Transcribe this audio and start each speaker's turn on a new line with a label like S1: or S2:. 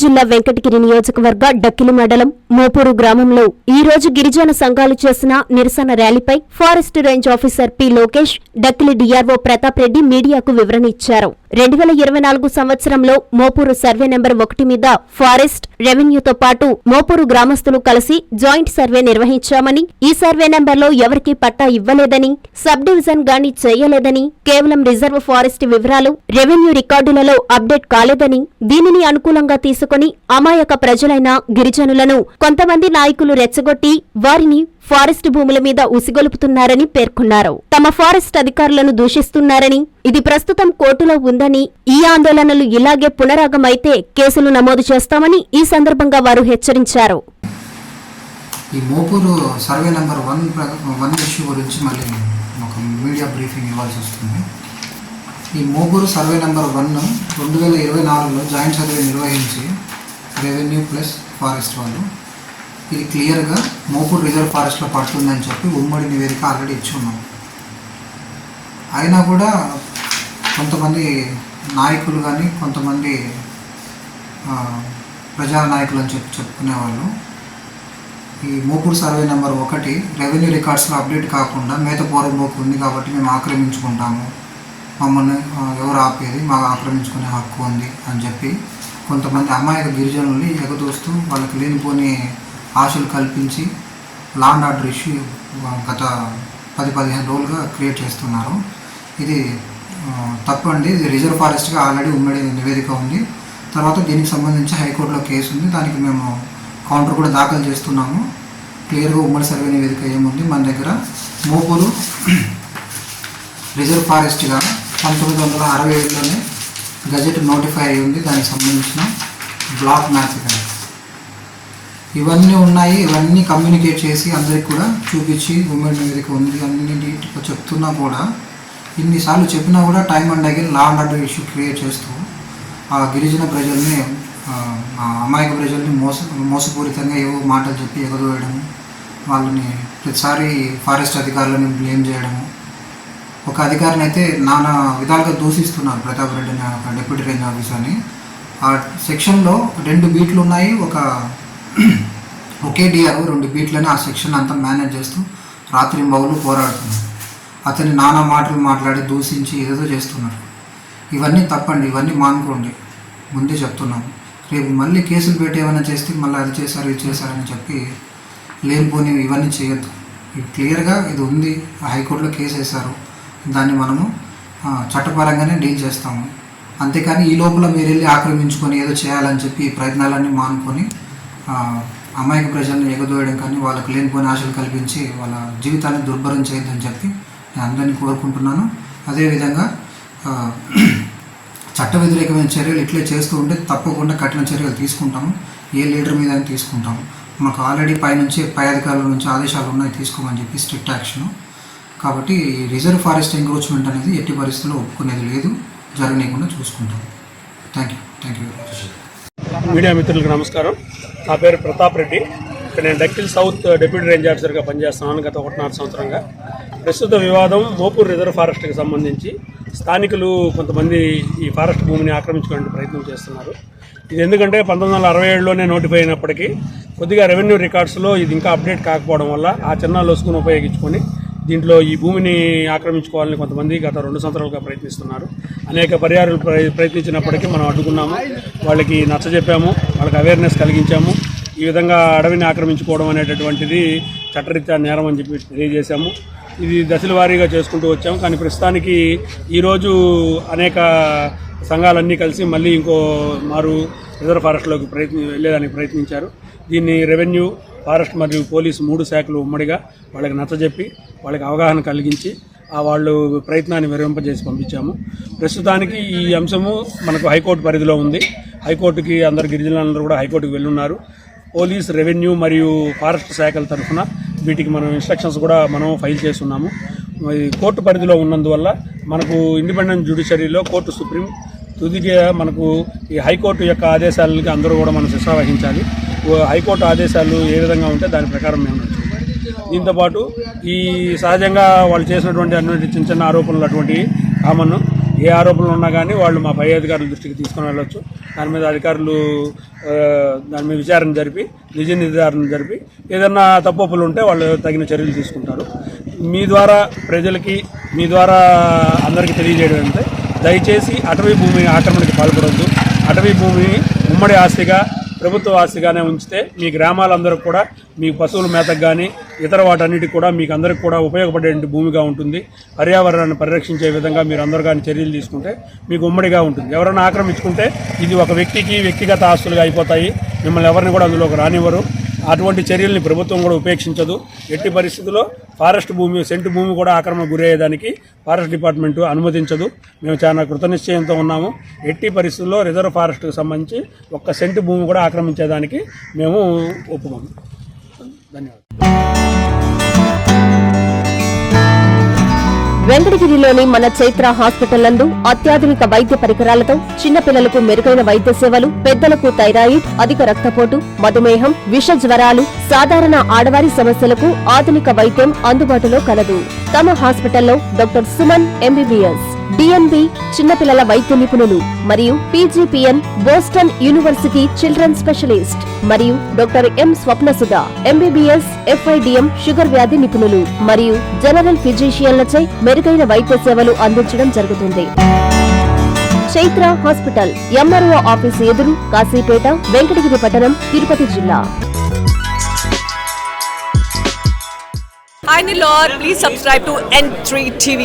S1: జిల్లా వెంకటగిరి నియోజకవర్గ డక్కిలి మండలం మోపూరు గ్రామంలో ఈ రోజు గిరిజన సంఘాలు చేసిన నిరసన ర్యాలీపై forest range officer P Lokesh, Dakkili DRO Pratap Reddy మీడియాకు వివరణ ఇచ్చారు. 2024 సంవత్సరంలో మోపూరు సర్వే నెంబర్ 1 మీద ఫారెస్ట్, రెవెన్యూతో పాటు మోపూరు గ్రామస్తులు కలిసి జాయింట్ సర్వే నిర్వహించామని, ఈ సర్వే నెంబర్లో ఎవరికీ పట్టా ఇవ్వలేదని, సబ్ డివిజన్ గాని చేయలేదని, కేవలం రిజర్వ్ ఫారెస్ట్ వివరాలు రెవెన్యూ రికార్డులలో అప్డేట్ కాలేదని, దీనిని అనుకూలంగా తీసుకుని అమాయక ప్రజలైన గిరిజనులను కొంతమంది నాయకులు రెచ్చగొట్టి వారిని ఫారెస్ట్ భూముల మీద ఉసిగొలుపుతున్నారని పేర్కొన్నారు. తమ ఫారెస్ట్ అధికారులను దూషిస్తున్నారని, ఇది ప్రస్తుతం కోర్టులో ఉందని, ఈ ఆందోళనలు ఇలాగే పునరాగమైతే కేసులు నమోదు చేస్తామని ఈ సందర్భంగా వారు హెచ్చరించారు.
S2: ఈ మోపూరు సర్వే నెంబర్ 1 ఇష్యూ గురించి మళ్ళీ ఒక మీడియా బ్రీఫింగ్ ఇవ్వాల్సి వస్తుంది. ఈ మోపూరు సర్వే నెంబర్ 1 2024లో జాయింట్ సర్వే నిర్వహించి రెవెన్యూ ప్లస్ ఫారెస్ట్ వాళ్ళు ఇది క్లియర్గా మోపూర్ రిజర్వ్ ఫారెస్ట్లో పడుతుందని చెప్పి ఉమ్మడి నివేదిక ఆల్రెడీ ఇచ్చి ఉన్నాం. అయినా కూడా కొంతమంది నాయకులు కానీ కొంతమంది ప్రజా నాయకులు అని చెప్పుకునేవాళ్ళు ఈ మోపూర్ సర్వే నెంబర్ 1 రెవెన్యూ రికార్డ్స్లో అప్డేట్ కాకుండా మేత పోరంబోకు ఉంది కాబట్టి మేము ఆక్రమించుకుంటాము, మమ్మల్ని ఎవరు ఆపేది, మాకు ఆక్రమించుకునే హక్కు ఉంది అని చెప్పి కొంతమంది అమాయక గిరిజనుల్ని ఎగదోస్తూ వాళ్ళకి లేనిపోని ఆశలు కల్పించి లాండ్ ఆర్డర్ ఇష్యూ గత 10-15 రోజులుగా క్రియేట్ చేస్తున్నారు. ఇది తప్పు అండి. ఇది రిజర్వ్ ఫారెస్ట్గా ఆల్రెడీ ఉమ్మడి నివేదిక ఉంది. తర్వాత దీనికి సంబంధించి హైకోర్టులో కేసు ఉంది. దానికి మేము కౌంటర్ కూడా దాఖలు చేస్తున్నాము. క్లియర్గా ఉమ్మడి సర్వే నివేదిక ఏముంది మన దగ్గర మోపూరు రిజర్వ్ ఫారెస్ట్గా 1967లోనే గజెట్ నోటిఫై అయి ఉంది. దానికి సంబంధించిన బ్లాక్ మ్యాప్ కానీ ఇవన్నీ ఉన్నాయి. ఇవన్నీ కమ్యూనికేట్ చేసి అందరికి కూడా చూపించి ఉమ్మడి నివేదిక ఉంది అన్ని చెప్తున్నా కూడా ఇన్నిసార్లు చెప్పినా కూడా time and again law and order issue create చేస్తూ ఆ గిరిజన ప్రజల్ని అమాయక ప్రజల్ని మోసపూరితంగా ఏవో మాటలు చెప్పి ఎగదోయడము, వాళ్ళని ప్రతిసారి ఫారెస్ట్ అధికారులను బ్లేమ్ చేయడము, ఒక అధికారిని అయితే నానా విధాలుగా దూషిస్తున్నారు ప్రతాప్ రెడ్డి అనే ఒక డిప్యూటీ రేంజ్ ఆఫీసర్ని. ఆ సెక్షన్లో 2 బీట్లు ఉన్నాయి. ఒకే డిఆర్ఓ 2 బీట్లని ఆ సెక్షన్ అంతా మేనేజ్ చేస్తూ రాత్రింబవళ్ళు పోరాడుతున్నారు. అతన్ని నానా మాటలు మాట్లాడి దూషించి ఏదేదో చేస్తున్నారు. ఇవన్నీ తప్పండి. ఇవన్నీ మానుకోండి. ముందే చెప్తున్నాము. రేపు మళ్ళీ కేసులు పెట్టి ఏమైనా చేస్తే మళ్ళీ అది చేశారు ఇది చేశారని చెప్పి లేనిపోని ఇవన్నీ చేయొద్దు. ఇది క్లియర్గా ఇది ఉంది. హైకోర్టులో కేసు వేశారు. దాన్ని మనము చట్టపరంగానే డీల్ చేస్తాము. అంతేకాని ఈ లోపల మీరు వెళ్ళి ఆక్రమించుకొని ఏదో చేయాలని చెప్పి ఈ ప్రయత్నాలన్నీ మానుకొని అమాయక ప్రజలను ఎగదోయడం కానీ వాళ్ళకు లేనిపోని ఆశలు కల్పించి వాళ్ళ జీవితాన్ని దుర్భరం చేయొద్దని చెప్పి నేను అందరినీ కోరుకుంటున్నాను. అదేవిధంగా చట్ట వ్యతిరేకమైన చర్యలు ఇట్లే చేస్తూ ఉంటే తప్పకుండా కఠిన చర్యలు తీసుకుంటాము. ఏ లీడర్ మీద తీసుకుంటాము. మాకు ఆల్రెడీ పై అధికారుల నుంచి ఆదేశాలు ఉన్నాయి తీసుకోమని చెప్పి స్ట్రిక్ట్ యాక్షన్. కాబట్టి రిజర్వ్ ఫారెస్ట్ ఎంక్రోచ్మెంట్ అనేది ఎట్టి పరిస్థితుల్లో ఒప్పుకునేది లేదు. జరగనీయకుండా చూసుకుంటాం. Thank you.
S3: మీడియా మిత్రులకు నమస్కారం. నా పేరు ప్రతాప్ రెడ్డి. నేను డక్కిల్ సౌత్ డిప్యూటీ రేంజ్ ఆఫీసర్గా పనిచేస్తున్నాను గత 1.5 సంవత్సరంగా. ప్రస్తుత వివాదం మోపూర్ రిజర్వ్ ఫారెస్ట్కి సంబంధించి స్థానికులు కొంతమంది ఈ ఫారెస్ట్ భూమిని ఆక్రమించుకోవడానికి ప్రయత్నం చేస్తున్నారు. ఇది ఎందుకంటే 1967లోనే నోటిఫై అయినప్పటికీ కొద్దిగా రెవెన్యూ రికార్డ్స్లో ఇది ఇంకా అప్డేట్ కాకపోవడం వల్ల ఆ చిన్న లొసుగును ఉపయోగించుకొని దీంట్లో ఈ భూమిని ఆక్రమించుకోవాలని కొంతమంది గత 2 సంవత్సరాలుగా ప్రయత్నిస్తున్నారు. అనేక పర్యాయాలు ప్రయత్నించినప్పటికీ మనం అడ్డుకున్నాము. వాళ్ళకి నచ్చజెప్పాము, వాళ్ళకి అవేర్నెస్ కలిగించాము. ఈ విధంగా అడవిని ఆక్రమించుకోవడం అనేటటువంటిది చట్టరీత్యా నేరం అని చెప్పి తెలియజేశాము. ఇది దశల వారీగా చేసుకుంటూ వచ్చాము. కానీ ప్రస్తుతానికి ఈరోజు అనేక సంఘాలన్నీ కలిసి మళ్ళీ ఇంకో మారు రిజర్వ్ ఫారెస్ట్లోకి వెళ్ళేదానికి ప్రయత్నించారు. దీన్ని రెవెన్యూ, ఫారెస్ట్ మరియు పోలీసు 3 శాఖలు ఉమ్మడిగా వాళ్ళకి నచ్చజెప్పి వాళ్ళకి అవగాహన కలిగించి వాళ్ళు ప్రయత్నాన్ని విరమింపజేసి పంపించాము. ప్రస్తుతానికి ఈ అంశము మనకు హైకోర్టు పరిధిలో ఉంది. హైకోర్టుకి అందరు గిరిజనులందరూ కూడా హైకోర్టుకు వెళ్ళున్నారు. పోలీస్, రెవెన్యూ మరియు ఫారెస్ట్ శాఖల తరఫున వీటికి మనం ఇన్స్ట్రక్షన్స్ కూడా మనం ఫైల్ చేస్తున్నాము. కోర్టు పరిధిలో ఉన్నందువల్ల మనకు ఇండిపెండెంట్ జ్యుడిషియరీలో కోర్టు సుప్రీం తుదిగా మనకు ఈ హైకోర్టు యొక్క ఆదేశాలకి అందరూ కూడా మనం శిక్ష వహించాలి. హైకోర్టు ఆదేశాలు ఏ విధంగా ఉంటే దాని ప్రకారం మేము నడుచుకుంటాం. దీంతోపాటు ఈ సహజంగా వాళ్ళు చేసినటువంటి అటువంటి చిన్న ఆరోపణలు అటువంటి కామన్ ఏ ఆరోపణలు ఉన్నా కానీ వాళ్ళు మా పై అధికారుల దృష్టికి తీసుకుని వెళ్ళొచ్చు. దాని మీద అధికారులు దాని మీద విచారణ జరిపి నిజ నిర్ధారణ జరిపి ఏదన్నా తప్పులు ఉంటే వాళ్ళు తగిన చర్యలు తీసుకుంటారు. మీ ద్వారా ప్రజలకి, మీ ద్వారా అందరికీ తెలియజేయడం అంటే దయచేసి అటవీ భూమి ఆక్రమణకి పాల్పడవద్దు. అటవీ భూమిని ఉమ్మడి ఆస్తిగా, ప్రభుత్వ ఆస్తిగానే ఉంచితే మీ గ్రామాలందరికీ కూడా, మీ పశువుల మేతకు కానీ ఇతర వాటన్నిటికి కూడా మీకు అందరికి కూడా ఉపయోగపడే భూమిగా ఉంటుంది. పర్యావరణాన్ని పరిరక్షించే విధంగా మీరు అందరూ కానీ చర్యలు తీసుకుంటే మీకు ఉమ్మడిగా ఉంటుంది. ఎవరైనా ఆక్రమించుకుంటే ఇది ఒక వ్యక్తికి వ్యక్తిగత ఆస్తులుగా అయిపోతాయి. మిమ్మల్ని ఎవరిని కూడా అందులోకి రానివ్వరు. అటువంటి చర్యల్ని ప్రభుత్వం కూడా ఉపేక్షించదు. ఎట్టి పరిస్థితుల్లో ఫారెస్ట్ భూమి, సెంటు భూమి కూడా ఆక్రమణ గురయ్యేదానికి ఫారెస్ట్ డిపార్ట్మెంటు అనుమతించదు. మేము చాలా కృతనిశ్చయంతో ఉన్నాము. ఎట్టి పరిస్థితుల్లో రిజర్వ్ ఫారెస్ట్కి సంబంధించి ఒక్క సెంటు భూమి కూడా ఆక్రమించేదానికి మేము ఒప్పుకోము. ధన్యవాదాలు.
S1: వెంకటగిరిలోని మన చైత్ర హాస్పిటల్ నందు అత్యాధునిక వైద్య పరికరాలతో చిన్నపిల్లలకు మెరుగైన వైద్య సేవలు, పెద్దలకు థైరాయిడ్, అధిక రక్తపోటు, మధుమేహం, విష జ్వరాలు, సాధారణ ఆడవారి సమస్యలకు ఆధునిక వైద్యం అందుబాటులో కలదు. తమ హాస్పిటల్లో డాక్టర్ సుమన్ ఎంబీబీఎస్, డిఎన్బి చిన్నపిల్లల వైద్య నిపుణులు మరియు PGPN Boston university children specialist మరియు doctor M Swapnasudha MBBS, FIDM sugar వ్యాధి నిపుణులు మరియు జనరల్ ఫిజిషియన్లచే మెరుగైన వైద్య సేవలు అందించడం జరుగుతుంది. చైత్ర హాస్పిటల్, ఎంఆర్ఓ ఆఫీసు ఎదురు, కాశీపేట, వెంకటగిరి పట్టణం, తిరుపతి జిల్లా.
S4: Hi Nilor, please subscribe to N3 TV.